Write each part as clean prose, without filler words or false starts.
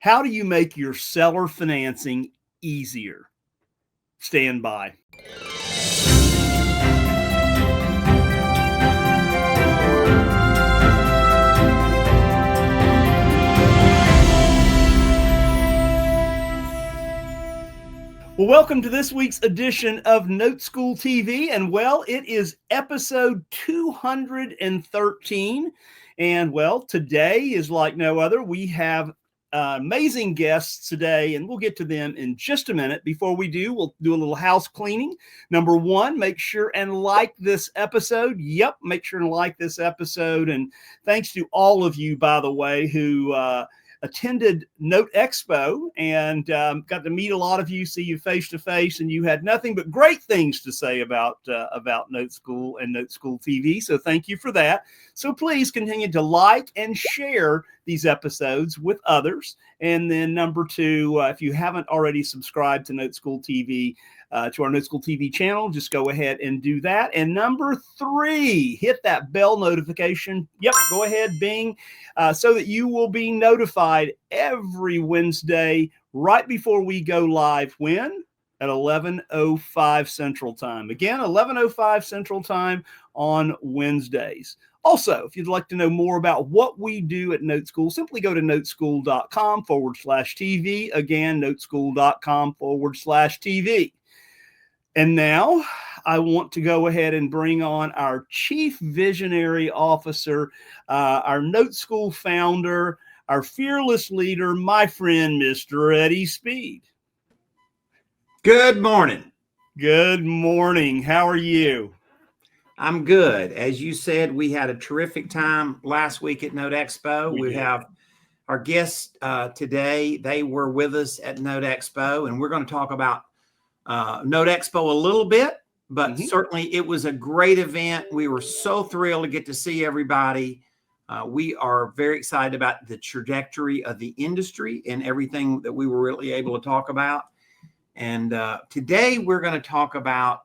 How do you make your seller financing easier? Stand by. Well, welcome to this week's edition of NoteSchool TV. And well, it is episode 213. And well, today is like no other. We have amazing guests today, and we'll get to them in just a minute. Before we do, we'll do a little house cleaning. Number one, make sure and like this episode. Yep, make sure and like this episode. And thanks to all of you, by the way, who attended Note Expo and got to meet a lot of you, see you face to face, and you had nothing but great things to say about NoteSchool and NoteSchool TV. So thank you for that. So please continue to like and share these episodes with others. And then number two, if you haven't already subscribed to NoteSchool TV, to our NoteSchool TV channel, just go ahead and do that. And number three, hit that bell notification. Yep, go ahead, Bing, so that you will be notified every Wednesday right before we go live. When? At 11:05 Central Time. Again, 11:05 Central Time on Wednesdays. Also, if you'd like to know more about what we do at NoteSchool, simply go to noteschool.com/TV. Again, noteschool.com/TV. And now I want to go ahead and bring on our Chief Visionary Officer, our NoteSchool founder, our fearless leader, my friend, Mr. Eddie Speed. Good morning. Good morning. How are you? I'm good. As you said, we had a terrific time last week at Note Expo. We have our guests today. They were with us at Note Expo, and we're going to talk about Note Expo a little bit, but certainly it was a great event. We were so thrilled to get to see everybody. We are very excited about the trajectory of the industry and everything that we were really able to talk about. And today we're going to talk about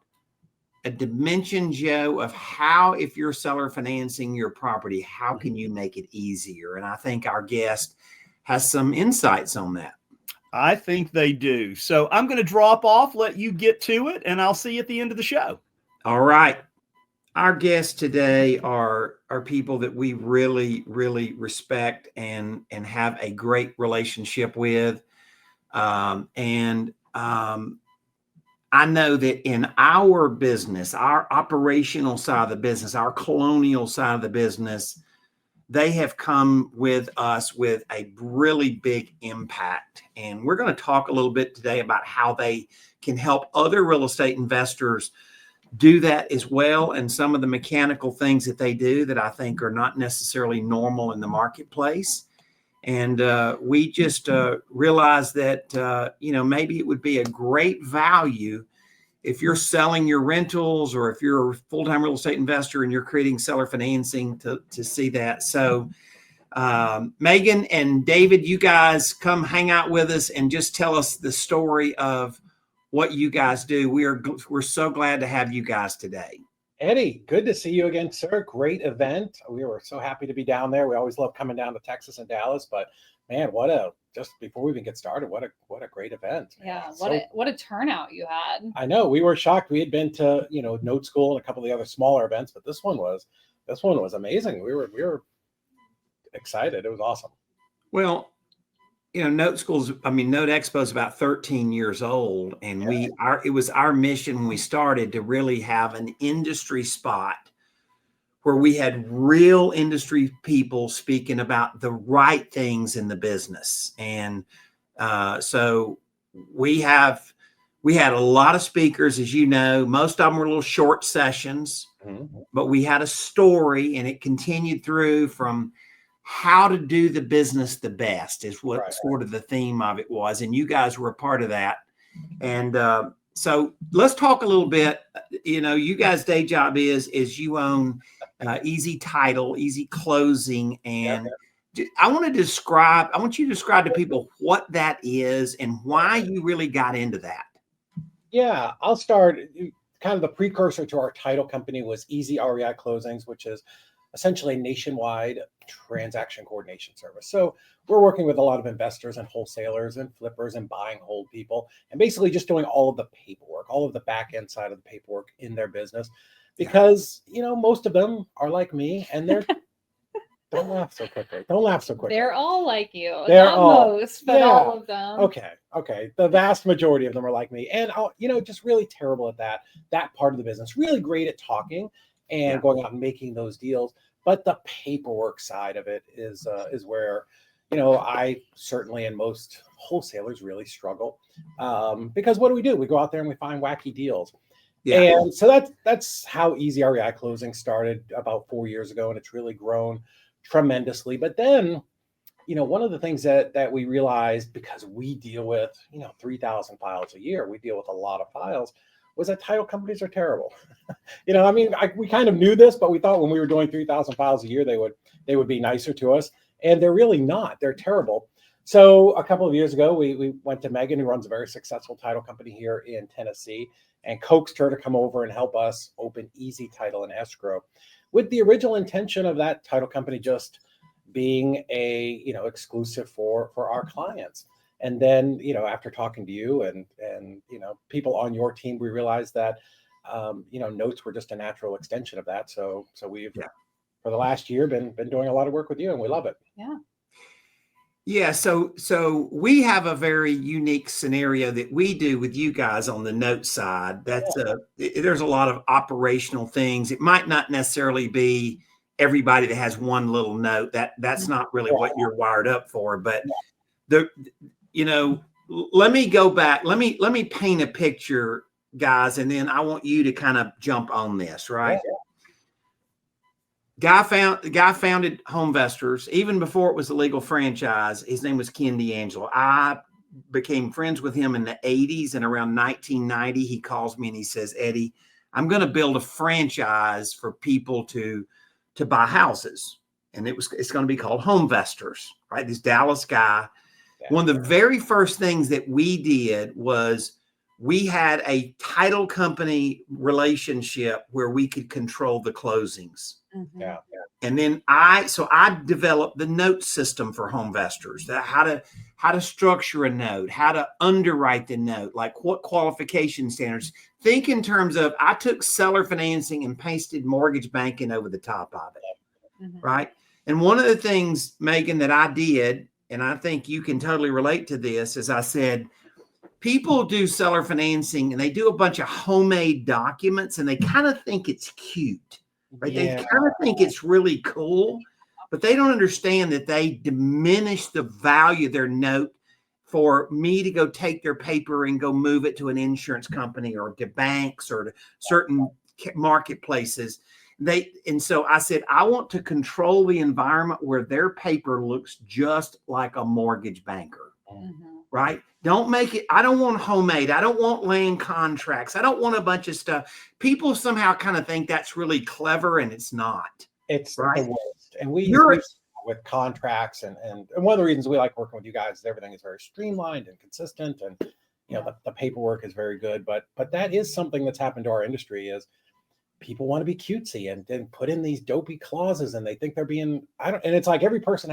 a dimension, Joe, of how, if you're seller financing your property, how can you make it easier? And I think our guest has some insights on that. I think they do. So I'm going to drop off, let you get to it, and I'll see you at the end of the show. All right. Our guests today are people that we really, really respect and have a great relationship with. I know that in our business, our operational side of the business, our colonial side of the business, they have come with us with a really big impact. And we're going to talk a little bit today about how they can help other real estate investors do that as well. And some of the mechanical things that they do that I think are not necessarily normal in the marketplace. And we just realized that, maybe it would be a great value if you're selling your rentals, or if you're a full-time real estate investor and you're creating seller financing to see that. So Megan and David, you guys come hang out with us and just tell us the story of what you guys do. We're so glad to have you guys today. Eddie, good to see you again, sir. Great event. We were so happy to be down there. We always love coming down to Texas and Dallas, but man, just before we even get started, what a great event. Yeah, what a turnout you had. I know, we were shocked. We had been to, Note School and a couple of the other smaller events, but this one was amazing. We were excited. It was awesome. Well, Note Expo is about 13 years old, and it was our mission when we started to really have an industry spot where we had real industry people speaking about the right things in the business. And so we had a lot of speakers, as you know. Most of them were little short sessions, but we had a story, and it continued through from how to do the business the best is what sort of the theme of it was. And you guys were a part of that. And so let's talk a little bit. You guys' day job is you own EZ Title, EZ Closing. And I want you to describe to people what that is and why you really got into that. Yeah, I'll start. Kind of the precursor to our title company was EZ REI Closings, which is essentially a nationwide transaction coordination service. So we're working with a lot of investors and wholesalers and flippers and buy and hold people, and basically just doing all of the paperwork, all of the back end side of the paperwork in their business, because most of them are like me, and they're don't laugh so quickly. Don't laugh so quickly. They're all like you. They're Not all, most, but all of them. Okay. The vast majority of them are like me, and just really terrible at that part of the business. Really great at talking and going out and making those deals, but the paperwork side of it is where I certainly and most wholesalers really struggle, because what do? We go out there and we find wacky deals. Yeah. And so that's how EZ REI Closing started about 4 years ago, and it's really grown tremendously. But then, one of the things that we realized, because we deal with 3,000 files a year, we deal with a lot of files, was that title companies are terrible. We kind of knew this, but we thought when we were doing 3,000 files a year, they would be nicer to us, and they're really not. They're terrible. So a couple of years ago, we went to Megan, who runs a very successful title company here in Tennessee, and coaxed her to come over and help us open EZ Title and Escrow, with the original intention of that title company just being a exclusive for our clients. And then after talking to you and people on your team, we realized that notes were just a natural extension of that. So we've for the last year been doing a lot of work with you, and we love it. Yeah, so we have a very unique scenario that we do with you guys on the note side. There's a lot of operational things. It might not necessarily be everybody that has one little note. That's not really what you're wired up for. But let me go back. Let me paint a picture, guys, and then I want you to kind of jump on this, right? Yeah. The guy founded Home Vestors even before it was a legal franchise. His name was Ken D'Angelo. I became friends with him in the 80s, and around 1990, he calls me and he says, "Eddie, I'm going to build a franchise for people to buy houses, and it's going to be called Home Vestors." Right? This Dallas guy. One of the very first things that we did was we had a title company relationship where we could control the closings. Mm-hmm. Yeah. And then I developed the note system for Home Vestors, how to structure a note, how to underwrite the note, like what qualification standards. Think in terms of, I took seller financing and pasted mortgage banking over the top of it. Mm-hmm. Right. And one of the things, Megan, that I did, and I think you can totally relate to this, is I said, people do seller financing and they do a bunch of homemade documents and they kind of think it's cute, right? Yeah. They kind of think it's really cool, but they don't understand that they diminish the value of their note for me to go take their paper and go move it to an insurance company or to banks or to certain marketplaces. And so I said, I want to control the environment where their paper looks just like a mortgage banker. Mm-hmm. Right? Don't make it. I don't want homemade. I don't want land contracts. I don't want a bunch of stuff. People somehow kind of think that's really clever, and it's not. It's right? The worst. And we with contracts, and one of the reasons we like working with you guys is everything is very streamlined and consistent, and the paperwork is very good. But that is something that's happened to our industry, is people want to be cutesy and then put in these dopey clauses, and they think they're being and it's like every person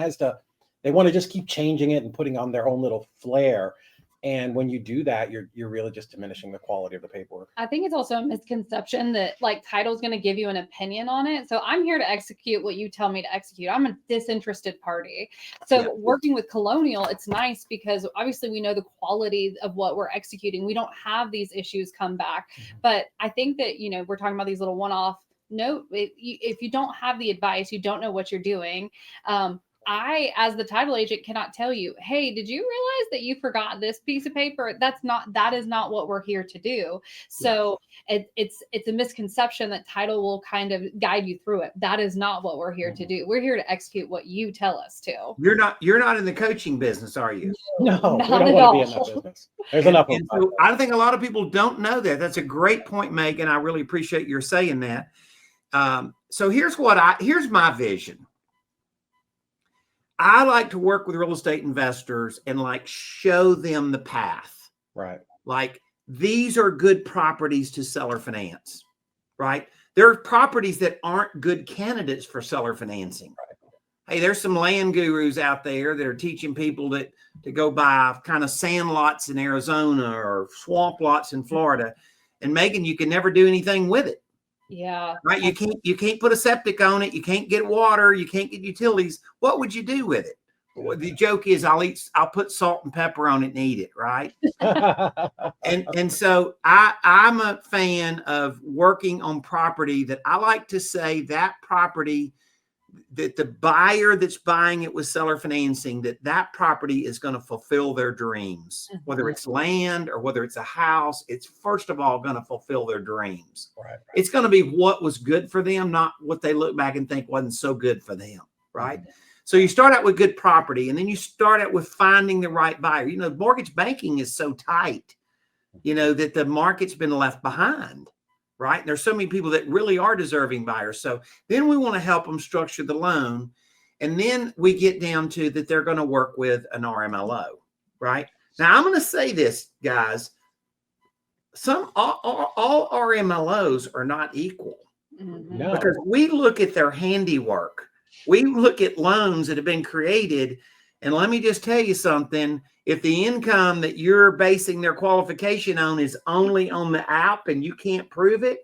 they want to just keep changing it and putting on their own little flair. And when you do that, you're really just diminishing the quality of the paperwork. I think it's also a misconception that title is going to give you an opinion on it. So I'm here to execute what you tell me to execute. I'm a disinterested party. So working with Colonial, it's nice because obviously we know the quality of what we're executing. We don't have these issues come back. Mm-hmm. But I think that, we're talking about these little one-off note. If you don't have the advice, you don't know what you're doing. I, as the title agent, cannot tell you, hey, did you realize that you forgot this piece of paper? That is not what we're here to do. So it's a misconception that title will kind of guide you through it. That is not what we're here to do. We're here to execute what you tell us to. You're not in the coaching business, are you? No, we don't want to be in that business. There's enough of so I think a lot of people don't know that. That's a great point, Megan. I really appreciate your saying that. So here's my vision. I like to work with real estate investors and show them the path. Right. These are good properties to seller finance, right? there are properties that aren't good candidates for seller financing. Hey, there's some land gurus out there that are teaching people to go buy kind of sand lots in Arizona or swamp lots in Florida. And Megan, you can never do anything with it. Yeah. Right. You can't put a septic on it. You can't get water. You can't get utilities. What would you do with it? Well, the joke is I'll put salt and pepper on it and eat it. Right. and so I'm a fan of working on property that I like to say that property that the buyer that's buying it with seller financing, that property is going to fulfill their dreams, whether it's land or whether it's a house. It's first of all going to fulfill their dreams. Right. It's going to be what was good for them, not what they look back and think wasn't so good for them. Right. So you start out with good property, and then you start out with finding the right buyer. You know, mortgage banking is so tight, you know, that the market's been left behind. Right. And there's so many people that really are deserving buyers. So then we want to help them structure the loan. And then we get down to that they're going to work with an RMLO. Right. Now, I'm going to say this, guys. All RMLOs are not equal. No. Because we look at their handiwork. We look at loans that have been created. And let me just tell you something. If the income that you're basing their qualification on is only on the app and you can't prove it,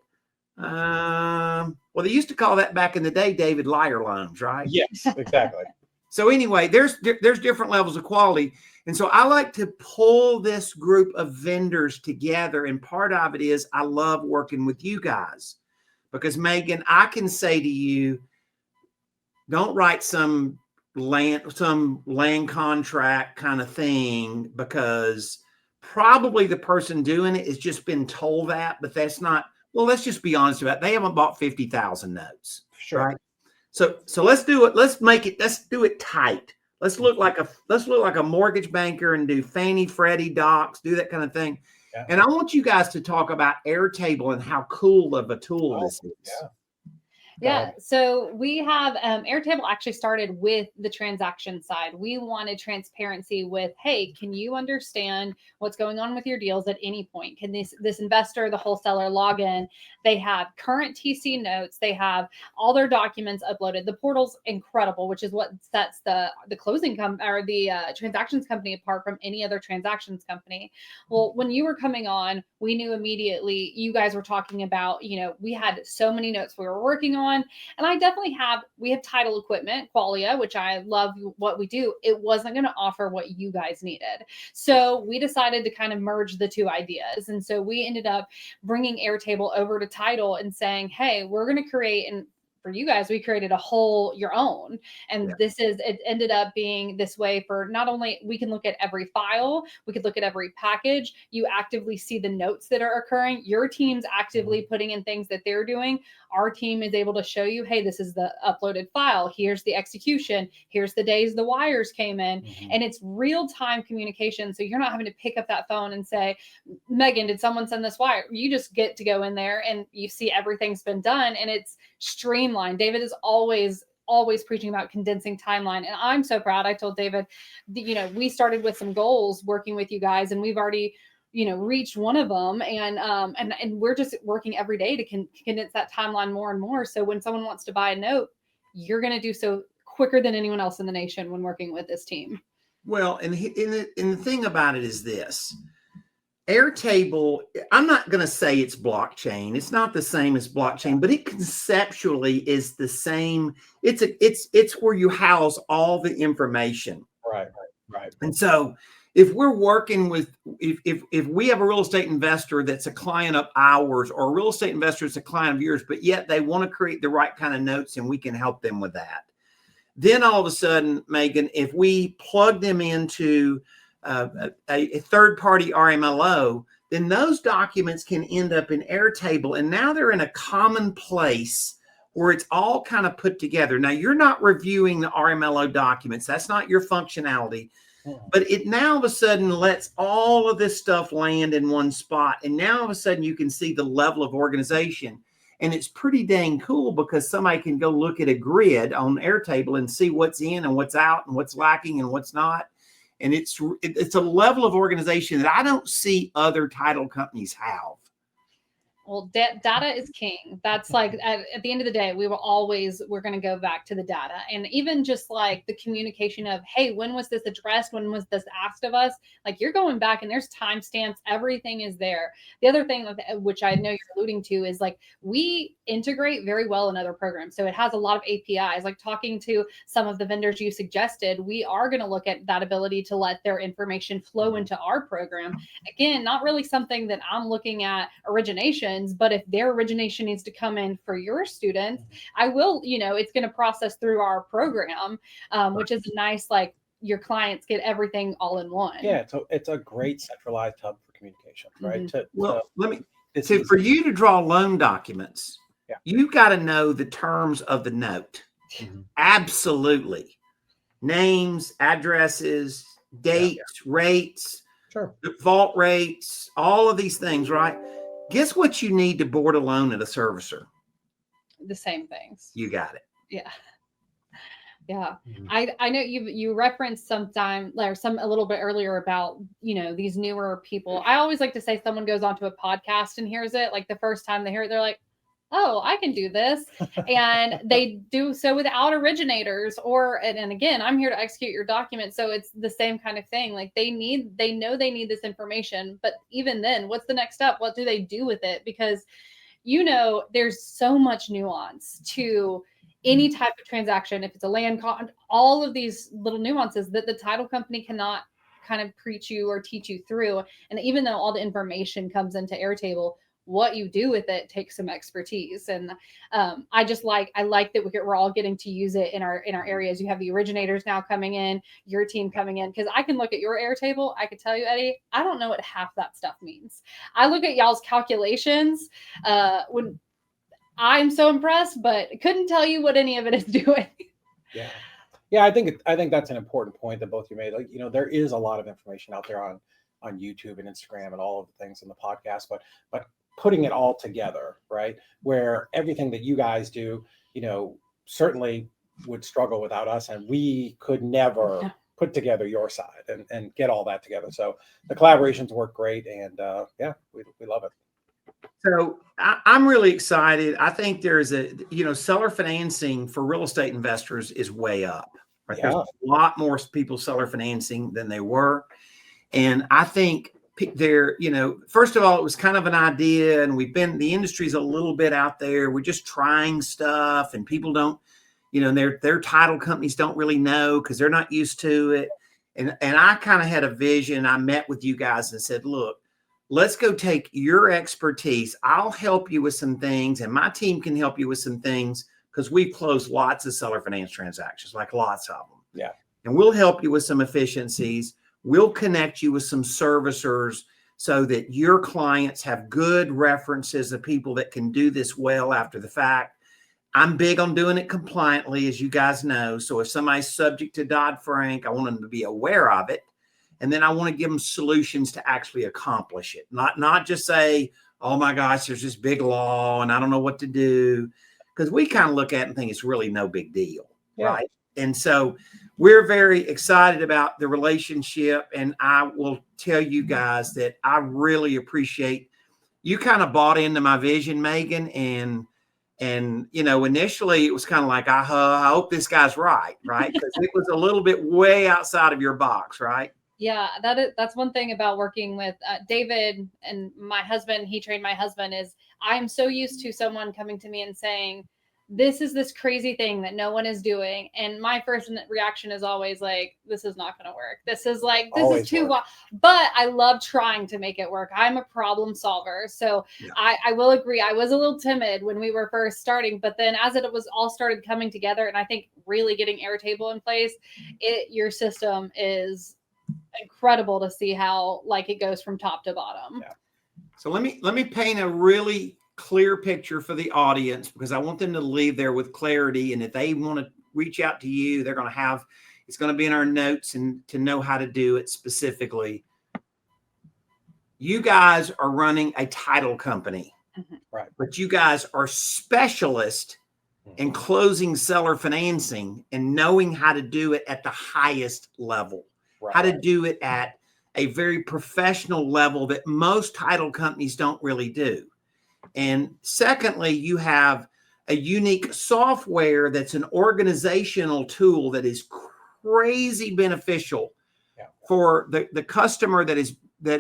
well, they used to call that back in the day, David, liar loans, right? Yes, exactly. So anyway, there's different levels of quality. And so I like to pull this group of vendors together. And part of it is I love working with you guys because, Megan, I can say to you, don't write some land contract kind of thing, because probably the person doing it has just been told that, but that's not, well, let's just be honest about it. They haven't bought 50,000 notes. Sure. Right. So let's do it. Let's do it tight. Let's look like a mortgage banker and do Fannie, Freddie docs, do that kind of thing. Yeah. And I want you guys to talk about Airtable and how cool of a tool this is. Yeah. Yeah, so we have Airtable actually started with the transaction side. We wanted transparency with, hey, can you understand what's going on with your deals at any point? Can this investor, the wholesaler, log in? They have current TC notes. They have all their documents uploaded. The portal's incredible, which is what sets the closing or the transactions company apart from any other transactions company. Well, when you were coming on, we knew immediately you guys were talking about, you know, we had so many notes we were working on. And I definitely we have title equipment, Qualia, which I love what we do. It wasn't going to offer what you guys needed. So we decided to kind of merge the two ideas. And so we ended up bringing Airtable over to title and saying, hey, we're going to create, and for you guys, we created a whole your own. And it ended up being this way for not only we can look at every file, we could look at every package. You actively see the notes that are occurring. Your team's actively putting in things that they're doing. Our team is able to show you, hey, this is the uploaded file. Here's the execution. Here's the days the wires came in. And it's real-time communication. So you're not having to pick up that phone and say, Megan, did someone send this wire? You just get to go in there and you see everything's been done, and it's streamlined. David is always preaching about condensing timeline. And I'm so proud. I told David, you know, we started with some goals working with you guys, and we've already, you know, reached one of them. And we're just working every day to condense that timeline more and more. So when someone wants to buy a note, you're going to do so quicker than anyone else in the nation when working with this team. Well, and the thing about it is this. Airtable, I'm not going to say it's blockchain. It's not the same as blockchain, but it conceptually is the same. It's where you house all the information. Right. And so if we're working with, if we have a real estate investor that's a client of ours, or a real estate investor that's a client of yours, but yet they want to create the right kind of notes and we can help them with that. Then all of a sudden, Megan, if we plug them into a third-party RMLO, then those documents can end up in Airtable, and now they're in a common place where it's all kind of put together. Now, you're not reviewing the RMLO documents. That's not your functionality, but it now all of a sudden lets all of this stuff land in one spot, and now all of a sudden you can see the level of organization. And it's pretty dang cool because somebody can go look at a grid on Airtable and see what's in and what's out and what's lacking and what's not. And it's a level of organization that I don't see other title companies have. Well, data is king. That's like at the end of the day, we're going to go back to the data. And even just like the communication of, hey, when was this addressed? When was this asked of us? Like you're going back and there's timestamps. Everything is there. The other thing, which I know you're alluding to, is like we integrate very well in other programs. So it has a lot of APIs. Like talking to some of the vendors you suggested, we are going to look at that ability to let their information flow into our program. Again, not really something that I'm looking at origination, but if their origination needs to come in for your students, I will, it's going to process through our program, which is nice, like your clients get everything all in one. Yeah, it's a great centralized hub for communication, right? For you to draw loan documents, yeah, you got to know the terms of the note. Absolutely. Names, addresses, dates, rates, sure, default rates, all of these things, right? Guess what you need to board a loan at a servicer? The same things. You got it. Yeah. Yeah. I know you referenced sometime or a little bit earlier about, these newer people. I always like to say someone goes onto a podcast and hears it. Like the first time they hear it, they're like, oh, I can do this. And they do so without originators and again, I'm here to execute your document. So it's the same kind of thing. Like they know they need this information, but even then, what's the next step? What do they do with it? Because, there's so much nuance to any type of transaction. If it's a land all of these little nuances that the title company cannot kind of preach you or teach you through. And even though all the information comes into Airtable, what you do with it takes some expertise. And I like that we're all getting to use it in our areas. You have the originators now coming in, your team coming in, because I can look at your Airtable. I could tell you, Eddie, I don't know what half that stuff means. I look at y'all's calculations when I'm so impressed, but couldn't tell you what any of it is doing. Yeah. I think that's an important point that both you made. Like, there is a lot of information out there on YouTube and Instagram and all of the things in the podcast, but putting it all together, right? Where everything that you guys do, certainly would struggle without us, and we could never put together your side and get all that together. So the collaborations work great, and we love it. So I'm really excited. I think there's seller financing for real estate investors is way up. Right? Yeah. There's a lot more people seller financing than they were. And I think first of all, it was kind of an idea, and the industry's a little bit out there. We're just trying stuff, and people don't, their title companies don't really know because they're not used to it. And I kind of had a vision. I met with you guys and said, look, let's go take your expertise. I'll help you with some things, and my team can help you with some things because we've closed lots of seller finance transactions, like lots of them. Yeah. And we'll help you with some efficiencies. We'll connect you with some servicers so that your clients have good references of people that can do this well after the fact. I'm big on doing it compliantly, as you guys know. So if somebody's subject to Dodd-Frank, I want them to be aware of it. And then I want to give them solutions to actually accomplish it. Not just say, oh my gosh, there's this big law and I don't know what to do. Because we kind of look at it and think it's really no big deal, right? And so we're very excited about the relationship. And I will tell you guys that I really appreciate you kind of bought into my vision, Megan. And initially it was kind of like, I hope this guy's right? Because it was a little bit way outside of your box, right? Yeah, that's one thing about working with David and my husband. He trained my husband is I'm so used to someone coming to me and saying, this is this crazy thing that no one is doing. And my first reaction is always like, this is not going to work. This is too wild. But I love trying to make it work. I'm a problem solver. So yeah. I will agree. I was a little timid when we were first starting, but then as it was all started coming together, and I think really getting Airtable in place, your system is incredible to see how it goes from top to bottom. Yeah. So let me paint a really clear picture for the audience, because I want them to leave there with clarity. And if they want to reach out to you, it's going to be in our notes and to know how to do it specifically. You guys are running a title company, right? But you guys are specialists in closing seller financing and knowing how to do it at the highest level, how to do it at a very professional level that most title companies don't really do. And secondly, you have a unique software that's an organizational tool that is crazy beneficial for the customer that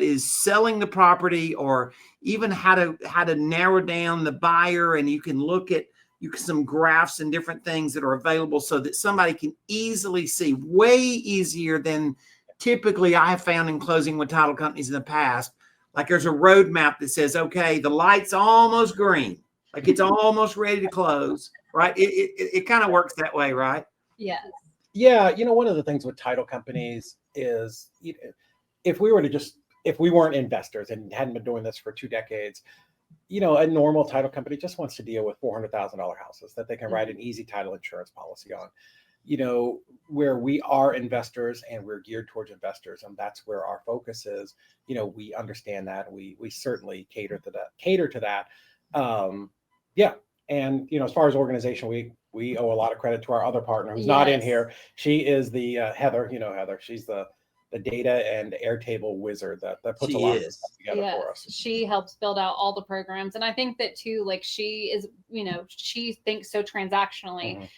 is selling the property, or even how to narrow down the buyer. And you can look at some graphs and different things that are available so that somebody can easily see, way easier than typically I have found in closing with title companies in the past. Like there's a roadmap that says, okay, the light's almost green, like it's almost ready to close, right? It kind of works that way, right? Yes. Yeah, one of the things with title companies is, if we weren't investors and hadn't been doing this for 2 decades, a normal title company just wants to deal with $400,000 houses that they can write an EZ Title insurance policy on. Where we are investors and we're geared towards investors, and that's where our focus is. We understand that. We certainly cater to that. Yeah. And, as far as organization, we owe a lot of credit to our other partner who's not in here. She is the Heather, Heather. She's the data and Airtable wizard that puts a lot of stuff together for us. She helps build out all the programs. And I think that too, like she is, she thinks so transactionally.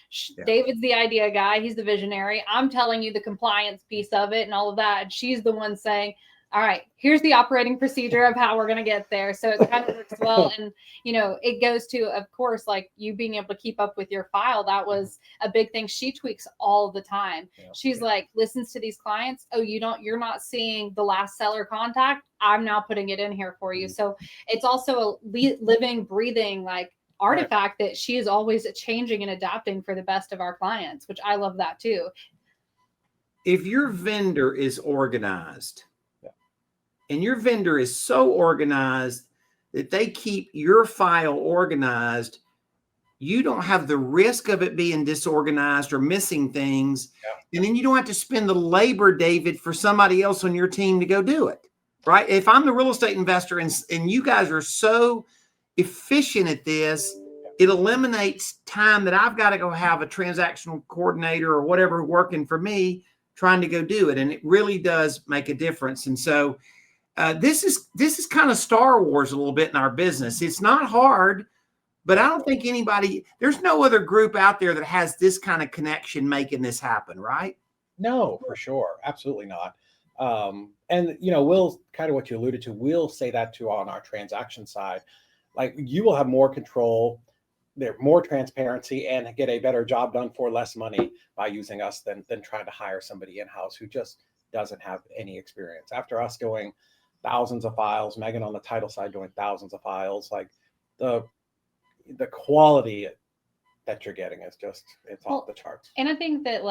David's the idea guy. He's the visionary. I'm telling you the compliance piece of it and all of that. And she's the one saying, all right, here's the operating procedure of how we're going to get there. So it kind of works well. And, it goes to, of course, like you being able to keep up with your file. That was a big thing. She tweaks all the time. She's like, listens to these clients. Oh, you're not seeing the last seller contact. I'm now putting it in here for you. So it's also a living, breathing, like artifact that she is always changing and adapting for the best of our clients, which I love that too. If your vendor is organized, and your vendor is so organized that they keep your file organized, you don't have the risk of it being disorganized or missing things. And then you don't have to spend the labor, David, for somebody else on your team to go do it, right? If I'm the real estate investor and you guys are so efficient at this, it eliminates time that I've got to go have a transactional coordinator or whatever working for me trying to go do it. And it really does make a difference. And so this is kind of Star Wars a little bit in our business. It's not hard, but I don't think there's no other group out there that has this kind of connection making this happen, right? No, for sure. Absolutely not. And, we'll kind of what you alluded to, we'll say that too on our transaction side. Like you will have more control, there more transparency, and get a better job done for less money by using us than trying to hire somebody in-house who just doesn't have any experience. After us doing thousands of files, Megan on the title side doing thousands of files, like the quality that you're getting is just, it's off the charts. And I think that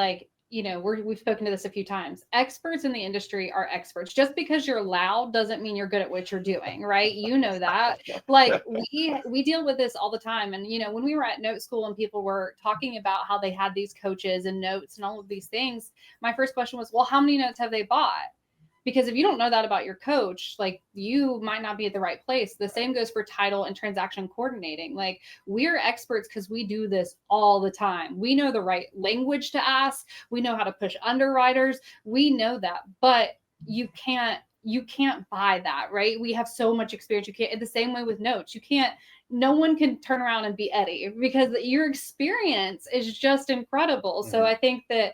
we've spoken to this a few times. Experts in the industry are experts. Just because you're loud doesn't mean you're good at what you're doing, right? You know that. Like we deal with this all the time. And when we were at Note School and people were talking about how they had these coaches and notes and all of these things, my first question was, well, how many notes have they bought? Because if you don't know that about your coach, like you might not be at the right place. The same goes for title and transaction coordinating. Like we're experts because we do this all the time. We know the right language to ask. We know how to push underwriters. We know that, but you can't buy that, right? We have so much experience. You can't, the same way with notes, no one can turn around and be Eddie because your experience is just incredible. So I think that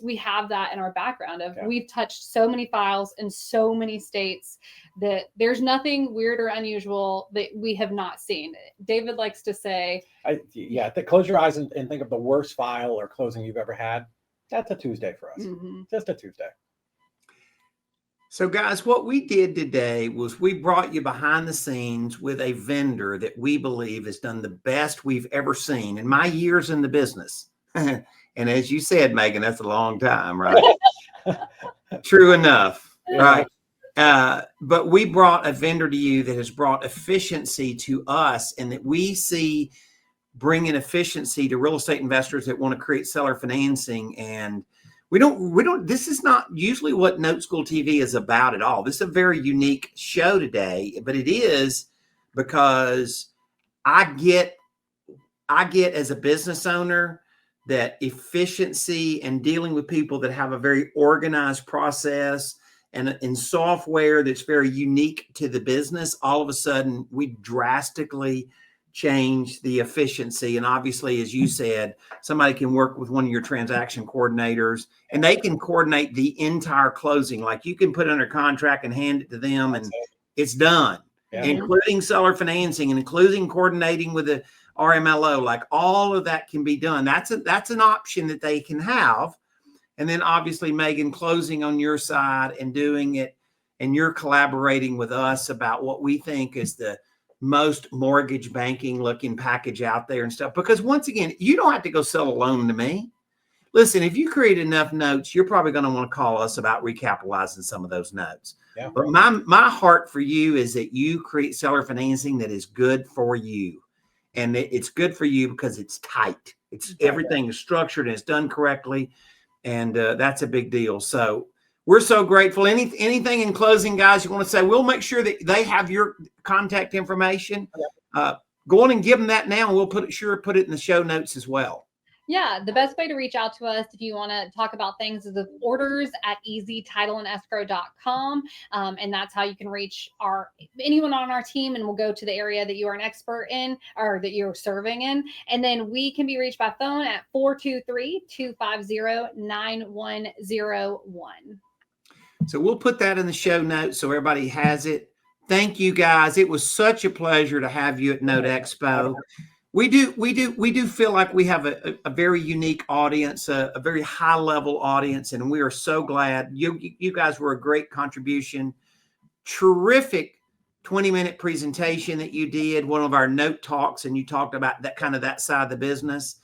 we have that in our background of we've touched so many files in so many states that there's nothing weird or unusual that we have not seen. David likes to say, close your eyes and think of the worst file or closing you've ever had. That's a Tuesday for us. Just a Tuesday. So guys, what we did today was we brought you behind the scenes with a vendor that we believe has done the best we've ever seen in my years in the business. And as you said, Megan, that's a long time, right? True enough, right? But we brought a vendor to you that has brought efficiency to us, and that we see bringing efficiency to real estate investors that want to create seller financing. And we don't, this is not usually what NoteSchool TV is about at all. This is a very unique show today, but it is because I get as a business owner that efficiency and dealing with people that have a very organized process and in software that's very unique to the business, all of a sudden we drastically change the efficiency. And obviously, as you said, somebody can work with one of your transaction coordinators and they can coordinate the entire closing. Like you can put it under contract and hand it to them and it's done, including seller financing and including coordinating with the RMLO. Like all of that can be done. That's an option that they can have. And then obviously, Megan, closing on your side and doing it, and you're collaborating with us about what we think is the most mortgage banking looking package out there and stuff. Because once again, you don't have to go sell a loan to me. Listen, if you create enough notes, you're probably going to want to call us about recapitalizing some of those notes. Yeah. But my heart for you is that you create seller financing that is good for you. And it's good for you because it's tight. It's everything is structured and it's done correctly. And that's a big deal. So we're so grateful. Anything in closing, guys, you want to say? We'll make sure that they have your contact information. Go on and give them that now, and we'll put it in the show notes as well. Yeah, the best way to reach out to us if you want to talk about things is the orders at eztitleandescrow.com. And that's how you can reach anyone on our team, and we'll go to the area that you are an expert in or that you're serving in. And then we can be reached by phone at 423-250-9101. So we'll put that in the show notes so everybody has it. Thank you, guys. It was such a pleasure to have you at Note Expo. We do feel like we have a very unique audience, a very high level audience, and we are so glad you guys were a great contribution. Terrific 20-minute presentation that you did, one of our note talks, and you talked about that side of the business.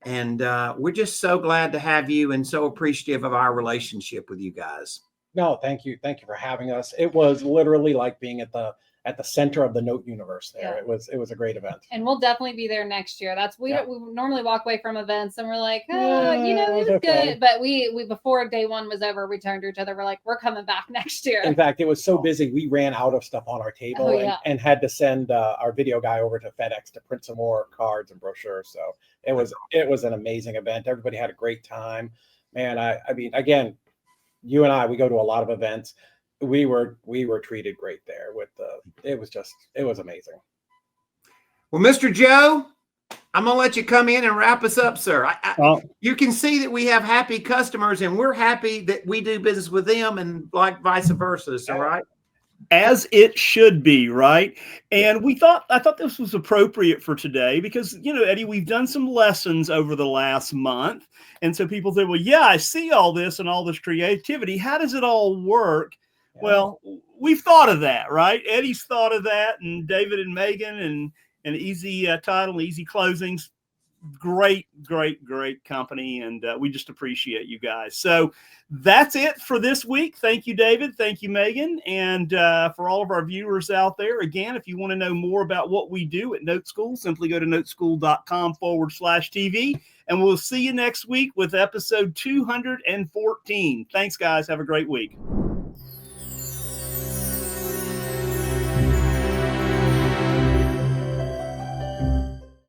And we're just so glad to have you and so appreciative of our relationship with you guys. No, thank you. Thank you for having us. It was literally like being at the center of the Note universe there. Yeah. It was a great event. And we'll definitely be there next year. We normally walk away from events and we're like, it was good. But we before day one was over, we turned to each other. We're like, we're coming back next year. In fact, it was so busy. We ran out of stuff on our table and had to send our video guy over to FedEx to print some more cards and brochures. So it was an amazing event. Everybody had a great time, man. I mean, again, you and I, we go to a lot of events. We were treated great there it was amazing. Well, Mr. Joe, I'm going to let you come in and wrap us up, sir. You can see that we have happy customers and we're happy that we do business with them and like vice versa. So, right? As it should be, right? And I thought this was appropriate for today because, Eddie, we've done some lessons over the last month. And so people say, well, yeah, I see all this and all this creativity. How does it all work? Yeah. Well, we've thought of that, right? Eddie's thought of that, and David and Megan and EZ Title, EZ Closings. Great company, and we just appreciate you guys. So that's it for this week. Thank you, David. Thank you, Megan. And for all of our viewers out there, again, if you want to know more about what we do at Note School, simply go to noteschool.com/TV, and we'll see you next week with episode 214. Thanks, guys. Have a great week.